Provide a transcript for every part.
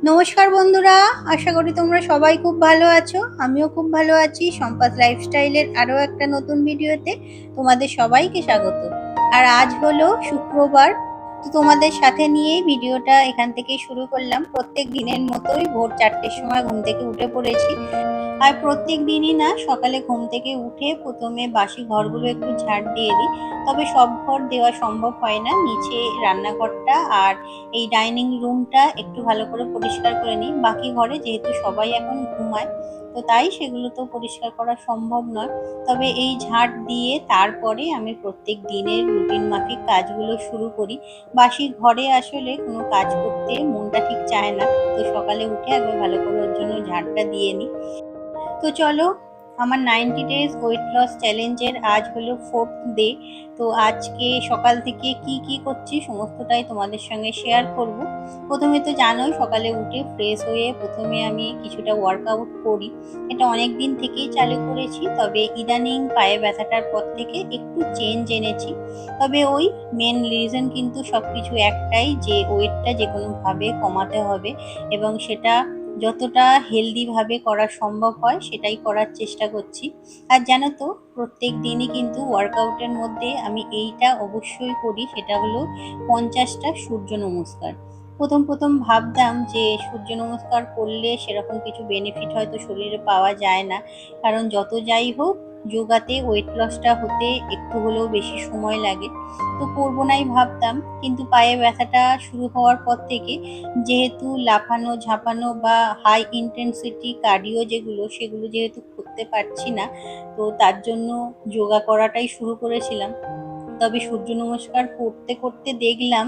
নমস্কার বন্ধুরা, আশা করি তোমরা সবাই খুব ভালো আছো। আমিও খুব ভালো আছি। সম্পাস লাইফস্টাইলের আরও একটা নতুন ভিডিওতে তোমাদের সবাইকে স্বাগত। আর আজ হলো শুক্রবার, তো তোমাদের সাথে নিয়েই ভিডিওটা এখান থেকেই শুরু করলাম। প্রত্যেক দিনের মতোই ভোর 4টের সময় ঘুম থেকে উঠে পড়েছি। আর প্রত্যেক দিনই না সকালে ঘুম থেকে উঠে প্রথমে বাসি ঘরগুলো একটু ঝাড় দিয়ে দিই। তবে সব ঘর দেওয়া সম্ভব হয় না। নিচে রান্নাঘরটা আর এই ডাইনিং রুমটা একটু ভালো করে পরিষ্কার করে নিই। বাকি ঘরে যেহেতু সবাই এখন ঘুমায়, তো তাই সেগুলো তো পরিষ্কার করা সম্ভব নয়। তবে এই ঝাড় দিয়ে তারপরে আমি প্রত্যেক দিনের রুটিন মাফিক কাজগুলো শুরু করি। বাসি ঘরে আসলে কোনো কাজ করতে মনটা ঠিক চায় না, তো সকালে উঠে একবার ভালো করে ওর জন্য ঝাড়টা দিয়ে নিই। তো চলো, আমার 90 ডেজ ওয়েট লস চ্যালেঞ্জের আজ হলো 4th ডে। তো আজকে সকাল থেকে কি কি করছি সমস্তটাই তোমাদের সঙ্গে শেয়ার করব। প্রথমে তো জানোই, সকালে উঠে ফ্রেশ হয়ে প্রথমে আমি কিছুটা ওয়ার্কআউট করি। এটা অনেক দিন থেকেই চালু করেছি, তবে ইদানিং পায়ে ব্যথাটার পর থেকে একটু চেঞ্জ এনেছি। তবে ওই মেন রিজন কিন্তু সবকিছু একটাই, যে ওয়েটটা যে কোনোভাবে কমাতে হবে, এবং সেটা যতটা হেলদি ভাবে করা সম্ভব হয় সেটাই করার চেষ্টা করছি। আর জানো তো, প্রত্যেক দিনই কিন্তু ওয়ার্কআউটের মধ্যে আমি এইটা অবশ্যই করি, সেটা হলো 50টা সূর্য নমস্কার। প্রথম প্রথম ভাবতাম যে সূর্য নমস্কার করলে সেরকম কিছু বেনিফিট হয়তো শরীরে পাওয়া যায় না, কারণ যত যাই হোক যোগাতে ওয়েট লসটা হতে একটু হলেও বেশি সময় লাগে। তো করবো নাই ভাবতাম, কিন্তু পায়ে ব্যথাটা শুরু হওয়ার পর থেকে, যেহেতু লাফানো ঝাঁপানো বা হাই ইন্টেন্সিটি কার্ডিও যেগুলো, সেগুলো যেহেতু করতে পারছি না, তো তার জন্য যোগা করাটাই শুরু করেছিলাম। তবে সূর্য নমস্কার করতে করতে দেখলাম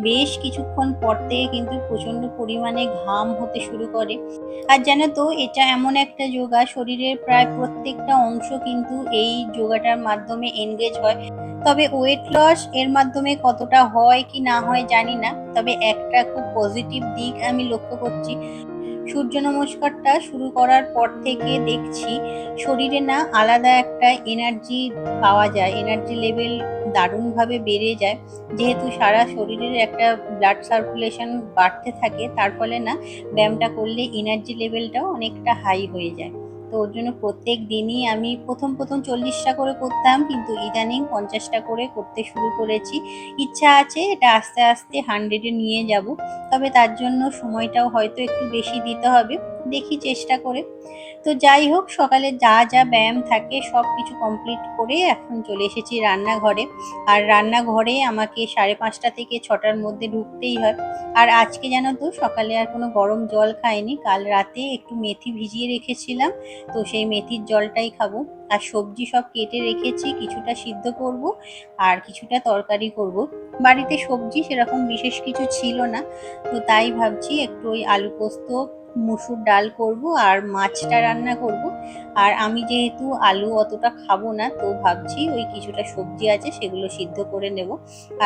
বেশ কিছুক্ষণ পর থেকে কিন্তু প্রচন্ড পরিমাণে ঘাম হতে শুরু করে। আর জানো তো, এটা এমন একটা যোগা, শরীরের প্রায় প্রত্যেকটা অংশ কিন্তু এই যোগাটার মাধ্যমে এনগেজ হয়। তবে ওয়েট লস এর মাধ্যমে কতটা হয় কি না হয় জানি না, তবে একটা খুব পজিটিভ দিক আমি লক্ষ্য করছি। সূর্য নমস্কারটা শুরু করার পর থেকে দেখছি শরীরে না আলাদা একটা এনার্জি পাওয়া যায়, এনার্জি লেভেল দারুণভাবে বেড়ে যায়। যেহেতু সারা শরীরের একটা ব্লাড সার্কুলেশন বাড়তে থাকে, তার ফলে না ব্যায়ামটা করলে এনার্জি লেভেলটাও অনেকটা হাই হয়ে যায়। তো ওর জন্য প্রত্যেক দিনই আমি প্রথম প্রথম 40টা করে করতাম, কিন্তু ইদানিং 50টা করে করতে শুরু করেছি। ইচ্ছা আছে এটা আস্তে আস্তে 100-এ নিয়ে যাব। তবে তার জন্য সময়টাও হয়তো একটু বেশি দিতে হবে, দেখি চেষ্টা করে। তো যাই হোক, সকালে যা যা ব্যায়াম থাকে সব কিছু কমপ্লিট করে এখন চলে এসেছি রান্নাঘরে। আর রান্নাঘরে আমাকে 5:30 থেকে 6টার মধ্যে ঢুকতেই হয়। আর আজকে জানো তো, সকালে আর কোনো গরম জল খাইনি। কাল রাতে একটু মেথি ভিজিয়ে রেখেছিলাম, তো সেই মেথির জলটাই খাবো। আর সবজি সব কেটে রেখেছি, কিছুটা সিদ্ধ করব আর কিছুটা তরকারি করব। বাড়িতে সবজি সেরকম বিশেষ কিছু ছিল না, তো তাই ভাবছি একটু ওই আলু পোস্ত, মুসুর ডাল করব আর মাছটা রান্না করব। আর আমি যেহেতু আলু অতটা খাবো না, তো ভাবছি ওই কিছুটা সবজি আছে সেগুলো সিদ্ধ করে নেব।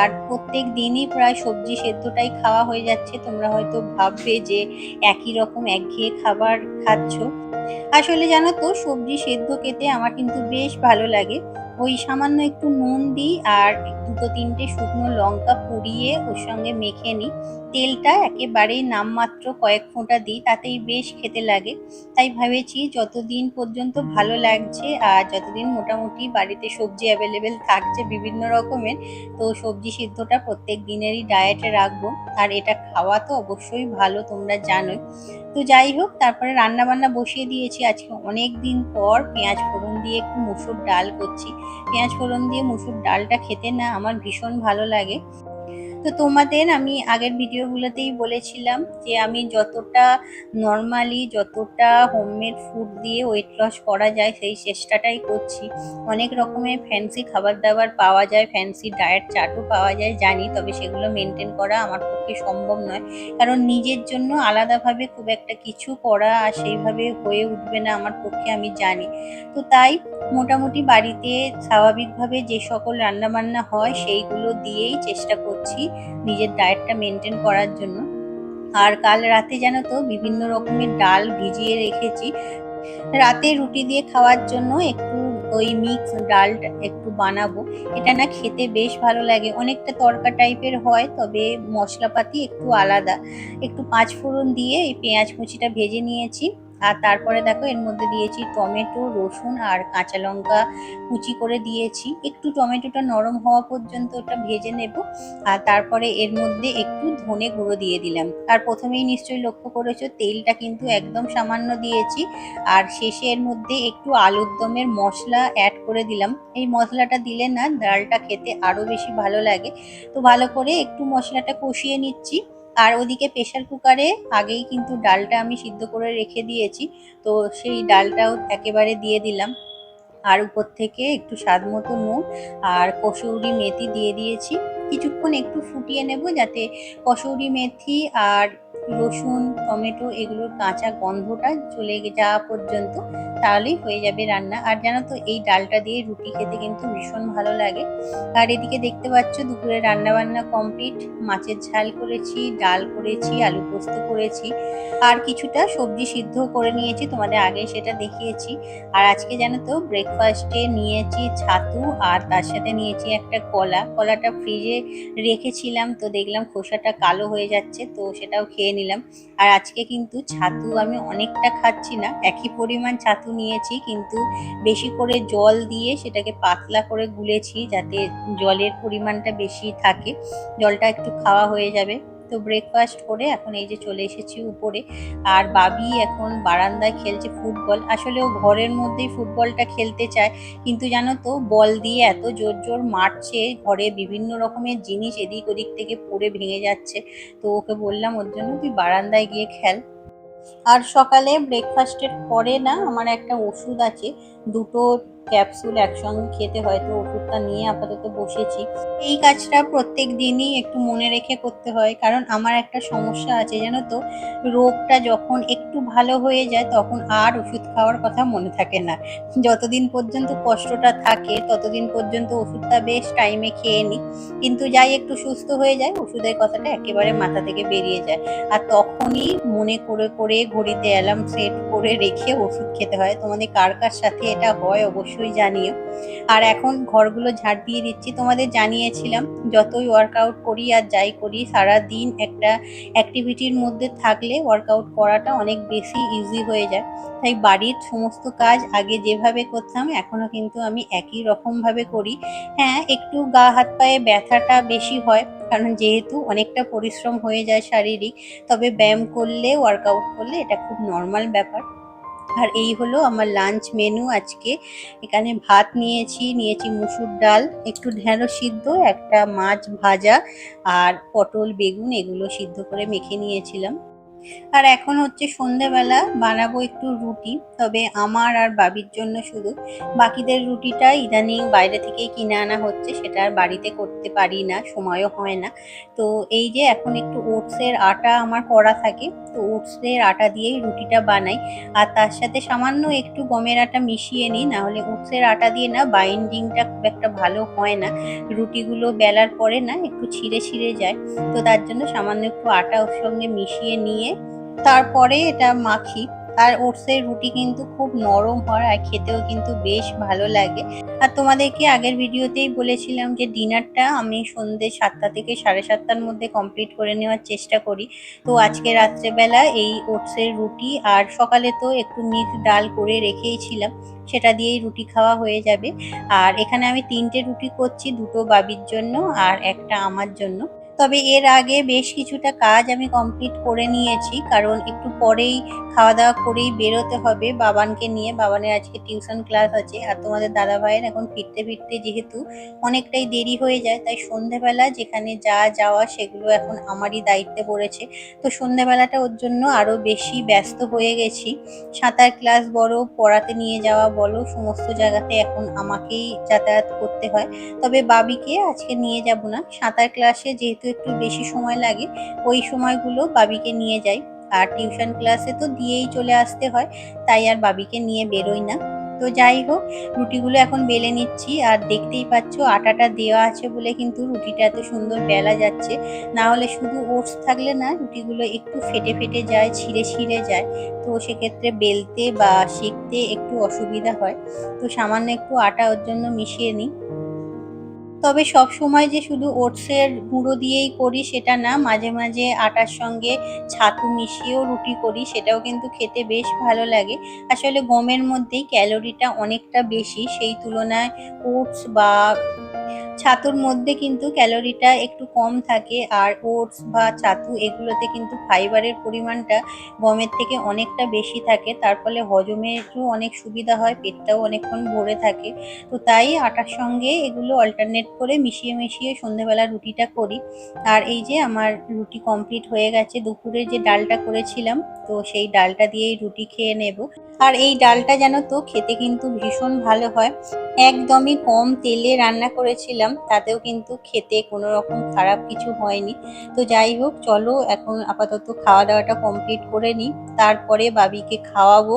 আর প্রত্যেক দিনই প্রায় সবজি সেদ্ধটাই খাওয়া হয়ে যাচ্ছে। তোমরা হয়তো ভাববে যে একই রকম একঘেয়ে খাবার খাচ্ছ। আসলে জানো তো, সবজি সেদ্ধ খেতে আমার কিন্তু বেশ ভালো লাগে। ওই সামান্য একটু নুন দিই আর দুটো তিনটে শুকনো লঙ্কা পুড়িয়ে ওর সঙ্গে মেখে নিই। তেলটা একেবারেই নামমাত্র কয়েক ফোঁটা দিই, তাতেই বেশ খেতে লাগে। তাই ভেবেছি যতদিন পর্যন্ত ভালো লাগছে আর যতদিন মোটামুটি বাড়িতে সবজি অ্যাভেলেবেল থাকছে বিভিন্ন রকমের, তো সবজি সিদ্ধটা প্রত্যেক দিনেরই ডায়েটে রাখবো। আর এটা খাওয়া তো অবশ্যই ভালো, তোমরা জানোই। তো যাই হোক, তারপরে রান্না বান্না বসিয়ে দিয়েছি। আজকে অনেক দিন পর পেঁয়াজ ফোড়ন দিয়ে একটু মুসুর ডাল করছি। পেঁয়াজ ফোড়ন দিয়ে মুসুর ডালটা খেতে না আমার ভীষণ ভালো লাগে। তো তোমাদের আমি আগের ভিডিওগুলোতেই বলেছিলাম যে আমি যতটা নর্মালি, যতটা হোমমেড ফুড দিয়ে ওয়েট লস করা যায় সেই চেষ্টাটাই করছি। অনেক রকমের ফ্যান্সি খাবার দাবার পাওয়া যায়, ফ্যান্সি ডায়েট চার্টও পাওয়া যায় জানি, তবে সেগুলো মেনটেন করা আমার পক্ষে সম্ভব নয়। কারণ নিজের জন্য আলাদাভাবে খুব একটা কিছু করা আর সেইভাবে হয়ে উঠবে না আমার পক্ষে, আমি জানি। তো তাই মোটামুটি বাড়িতে স্বাভাবিকভাবে যে সকল রান্নাবান্না হয় সেইগুলো দিয়েই চেষ্টা করছি নিজের ডায়েটটা মেনটেন করার জন্য। আর কাল রাতে জানো তো, বিভিন্ন রকমের ডাল ভিজিয়ে রেখেছি রাতে রুটি দিয়ে খাওয়ার জন্য। একটু ওই মিক্স ডালটা একটু বানাবো। এটা না খেতে বেশ ভালো লাগে, অনেকটা তড়কা টাইপের হয়, তবে মশলাপাতি একটু আলাদা। একটু পাঁচফোড়ন দিয়ে এই পেঁয়াজ কুচিটা ভেজে নিয়েছি। আর তারপরে দেখো এর মধ্যে দিয়েছি টমেটো, রসুন আর কাঁচা লঙ্কা কুচি করে দিয়েছি। একটু টমেটোটা নরম হওয়া পর্যন্ত ওটা ভেজে নেব। আর তারপরে এর মধ্যে একটু ধনে গুঁড়ো দিয়ে দিলাম। আর প্রথমেই নিশ্চয়ই লক্ষ্য করেছো তেলটা কিন্তু একদম সামান্য দিয়েছি। আর শেষে এর মধ্যে একটু আলুর দমের মশলা অ্যাড করে দিলাম। এই মশলাটা দিলে না ডালটা খেতে আরো বেশি ভালো লাগে। তো ভালো করে একটু মশলাটা কষিয়ে নিচ্ছি। আর ওদিকে প্রেসার কুকারে আগেই কিন্তু ডালটা আমি সিদ্ধ করে রেখে দিয়েছি। তো সেই ডালটাও একেবারে দিয়ে দিলাম। আর উপর থেকে একটু স্বাদ মতো নুন আর কসুরি মেথি দিয়ে দিয়েছি। কিছুক্ষণ একটু ফুটিয়ে নেব যাতে কসুরি মেথি আর রসুন, টমেটো এগুলোর কাঁচা গন্ধটা চলে যাওয়া পর্যন্ত, তাহলেই হয়ে যাবে রান্না। আর জানো তো এই ডালটা দিয়ে রুটি খেতে কিন্তু ভীষণ ভালো লাগে। আর এদিকে দেখতে পাচ্ছ দুপুরে রান্না বান্না কমপ্লিট। মাছের ঝাল করেছি, ডাল করেছি, আলু পোস্ত করেছি, আর কিছুটা সবজি সিদ্ধ করে নিয়েছি, তোমাদের আগে সেটা দেখিয়েছি। আর আজকে জানো তো ব্রেকফাস্টে নিয়েছি ছাতু, আর তার সাথে নিয়েছি একটা কলা। কলাটা ফ্রিজে রেখেছিলাম, তো দেখলাম খোসাটা কালো হয়ে যাচ্ছে, তো সেটাও খেয়ে নিলাম। আর আজকে কিন্তু ছাতু আমি অনেকটা খাচ্ছি না, একই পরিমাণ ছাতু নিয়েছি, কিন্তু বেশি করে জল দিয়ে সেটাকে পাতলা করে গুলেছি যাতে জলের পরিমাণটা বেশি থাকে, জলটা একটু খাওয়া হয়ে যাবে। তো ব্রেকফাস্ট করে এখন এই যে চলে এসেছি উপরে। আর বাবি এখন বারান্দায় খেলছে ফুটবল। আসলে ও ঘরের মধ্যেই ফুটবলটা খেলতে চায়, কিন্তু জানো তো বল দিয়ে এত জোর জোর মারছে, ঘরে বিভিন্ন রকমের জিনিস এদিক ওদিক থেকে পড়ে ভেঙে যাচ্ছে। তো ওকে বললাম ওর জন্য তুই বারান্দায় গিয়ে খেল। আর সকালে ব্রেকফাস্টের পরে না আমার একটা ওষুধ আছে, দুটো ক্যাপসুল একসঙ্গে খেতে হয়, তো ওষুধটা নিয়ে আপাতত বসেছি। এই কাজটা প্রত্যেক দিনই একটু মনে রেখে করতে হয়, কারণ আমার একটা সমস্যা আছে জানো তো, রোগটা যখন একটু ভালো হয়ে যায় তখন আর ওষুধ খাওয়ার কথা মনে থাকে না। যতদিন পর্যন্ত কষ্টটা থাকে ততদিন পর্যন্ত ওষুধটা বেশ টাইমে খেয়ে নিই, কিন্তু যাই একটু সুস্থ হয়ে যায় ওষুধের কথাটা একেবারে মাথা থেকে বেরিয়ে যায়। আর তখনই মনে করে করে ঘড়িতে অ্যালার্ম সেট করে রেখে ওষুধ খেতে হয়। তোমাদের কার কার সাথে এটা হয় অবশ্যই জানিও। আর এখন ঘরগুলো ঝাড় দিয়ে দিচ্ছি, তোমাদের জানিয়েছিলাম যতই ওয়ার্কআউট করি আর যাই করি সারাদিন একটা অ্যাক্টিভিটির মধ্যে থাকলে ওয়ার্কআউট করাটা অনেক বেশি ইজি হয়ে যায়। তাই বাড়ির সমস্ত কাজ আগে যেভাবে করতাম এখনো কিন্তু আমি একই রকম ভাবে করি। হ্যাঁ, একটু গা হাত পায়ে ব্যথাটা বেশি হয়, কারণ যেহেতু অনেকটা পরিশ্রম হয়ে যায় শারীরিক। তবে ব্যায়াম করলে, ওয়ার্কআউট করলে এটা খুব নর্মাল ব্যাপার। আর এই হলো আমার লাঞ্চ মেনু আজকে। এখানে ভাত নিয়েছি মুসুর ডাল, একটু ঢেঁড়স সিদ্ধ, একটা মাছ ভাজা, আর পটল বেগুন এগুলো সিদ্ধ করে মেখে নিয়েছিলাম। আর এখন হচ্ছে সন্ধেবেলা বানাবো একটু রুটি, তবে আমার আর বাবির জন্য শুধু। বাকিদের রুটিটা ইদানিং বাইরে থেকেই কিনে আনা হচ্ছে, সেটা আর বাড়িতে করতে পারি না, সময়ও হয় না। তো এই যে এখন একটু ওটসের আটা আমার করা থাকে, তো ওটসের আটা দিয়েই রুটিটা বানাই। আর তার সাথে সামান্য একটু গমের আটা মিশিয়ে নিই, না হলে ওটসের আটা দিয়ে না বাইন্ডিংটা খুব একটা ভালো হয় না, রুটিগুলো বেলার পরে না একটু ছিঁড়ে ছিঁড়ে যায়। তো তার জন্য সামান্য একটু আটা ওর সঙ্গে মিশিয়ে নিয়ে তারপরে এটা মাখি। আর ওটসের রুটি কিন্তু খুব নরম হয় আর খেতেও কিন্তু বেশ ভালো লাগে। আর তোমাদেরকে আগের ভিডিওতেই বলেছিলাম যে ডিনারটা আমি সন্ধ্যে 7টা থেকে 7:30টার মধ্যে কমপ্লিট করে নেওয়ার চেষ্টা করি। তো আজকে রাত্রেবেলা এই ওটসের রুটি, আর সকালে তো একটু মিক্স ডাল করে রেখেইছিলাম, সেটা দিয়েই রুটি খাওয়া হয়ে যাবে। আর এখানে আমি 3টে রুটি করছি, দুটো বাবির জন্য আর একটা আমার জন্য। তবে এর আগে বেশ কিছুটা কাজ আমি কমপ্লিট করে নিয়েছি, কারণ একটু পরেই খাওয়া দাওয়া করেই বেরোতে হবে বাবানকে নিয়ে। বাবানের আজকে টিউশন ক্লাস আছে, আর তোমাদের দাদা ভাইয়ের এখন ফিরতে ফিরতে যেহেতু অনেকটাই দেরি হয়ে যায়, তাই সন্ধেবেলা যেখানে যা যাওয়া সেগুলো এখন আমারই দায়িত্বে পড়েছে। তো সন্ধেবেলাটা ওর জন্য আরো বেশি ব্যস্ত হয়ে গেছি। সাঁতার ক্লাস বলো, পড়াতে নিয়ে যাওয়া বলো, সমস্ত জায়গাতে এখন আমাকেই যাতায়াত করতে হয়। তবে বাবিকে আজকে নিয়ে যাব না, সাঁতার ক্লাসে যেহেতু একটু বেশি সময় লাগে, ওই সময়গুলো বাবিকে নিয়ে যাই। আর টিউশন ক্লাসে তো দিয়েই চলে আসতে হয়, তাই আর বাবিকে নিয়ে বেরোই না। তো যাই হোক, রুটিগুলো এখন বেলে নিচ্ছি। আর দেখতেই পাচ্ছ আটাটা দেওয়া আছে বলে কিন্তু রুটিটা এত সুন্দর বেলা যাচ্ছে। না হলে শুধু ওটস থাকলে না রুটিগুলো একটু ফেটে ফেটে যায়, ছিঁড়ে ছিঁড়ে যায়। তো সেক্ষেত্রে বেলতে বা সেঁকতে একটু অসুবিধা হয়। তো সামান্য একটু আটা ওর জন্য মিশিয়ে নিই। তবে সবসময় যে শুধু ওটসের গুঁড়ো দিয়েই করি সেটা না, মাঝে মাঝে আটার সঙ্গে ছাতু মিশিয়েও রুটি করি, সেটাও কিন্তু খেতে বেশ ভালো লাগে। আসলে গমের মধ্যেই ক্যালোরিটা অনেকটা বেশি, সেই তুলনায় ওটস বা ছাতুর মধ্যে কিন্তু ক্যালোরিটা একটু কম থাকে। আর ওটস বা ছাতু এগুলোতে কিন্তু ফাইবারের পরিমাণটা গমের থেকে অনেকটা বেশি থাকে, তার ফলে হজমেরও অনেক সুবিধা হয়, পেটটাও অনেকক্ষণ ভরে থাকে। তো তাই আটার সঙ্গে এগুলো অল্টারনেট করে মিশিয়ে মিশিয়ে সন্ধেবেলা রুটিটা করি। আর এই যে আমার রুটি কমপ্লিট হয়ে গেছে। দুপুরে যে ডালটা করেছিলাম, তো সেই ডালটা দিয়েই রুটি খেয়ে নেব। আর এই ডালটা জানো তো খেতে কিন্তু ভীষণ ভালো হয়। একদমই কম তেলে রান্না করেছিলাম, তাতেও কিন্তু খেতে কোনো রকম খারাপ কিছু হয়নি। তো যাই হোক, চলো এখন আপাতত খাওয়া দাওয়াটা কমপ্লিট করে নিই। তারপরে বাবিকে খাওয়াবো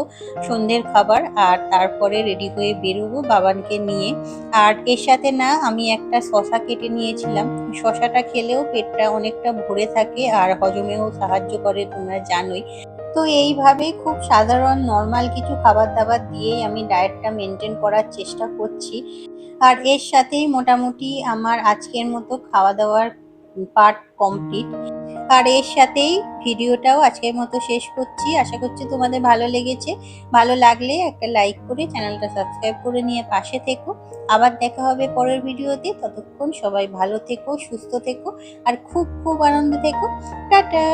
সন্ধ্যের খাবার, আর তারপরে রেডি হয়ে বেরোবো বাবানকে নিয়ে। আর এর সাথে না আমি একটা শসা কেটে নিয়েছিলাম। শসাটা খেলেও পেটটা অনেকটা ভরে থাকে আর হজমেও সাহায্য করে, তোমরা জানোই। তো এইভাবে খুব সাধারণ নরমাল কিছু খাবার দাবার দিয়েই আমি ডায়েটটা মেনটেন করার চেষ্টা করছি। আর এর সাথেই মোটামুটি আমার আজকের মতো খাওয়া দাওয়ার পার্ট কমপ্লিট। আর এর সাথেই ভিডিওটাও আজকের মতো শেষ করছি। আশা করছি তোমাদের ভালো লেগেছে। ভালো লাগলে একটা লাইক করে চ্যানেলটা সাবস্ক্রাইব করে নিয়ে পাশে থেকো। আবার দেখা হবে পরের ভিডিওতে। ততক্ষণ সবাই ভালো থেকো, সুস্থ থেকো আর খুব খুব আনন্দ থেকো। টাটা।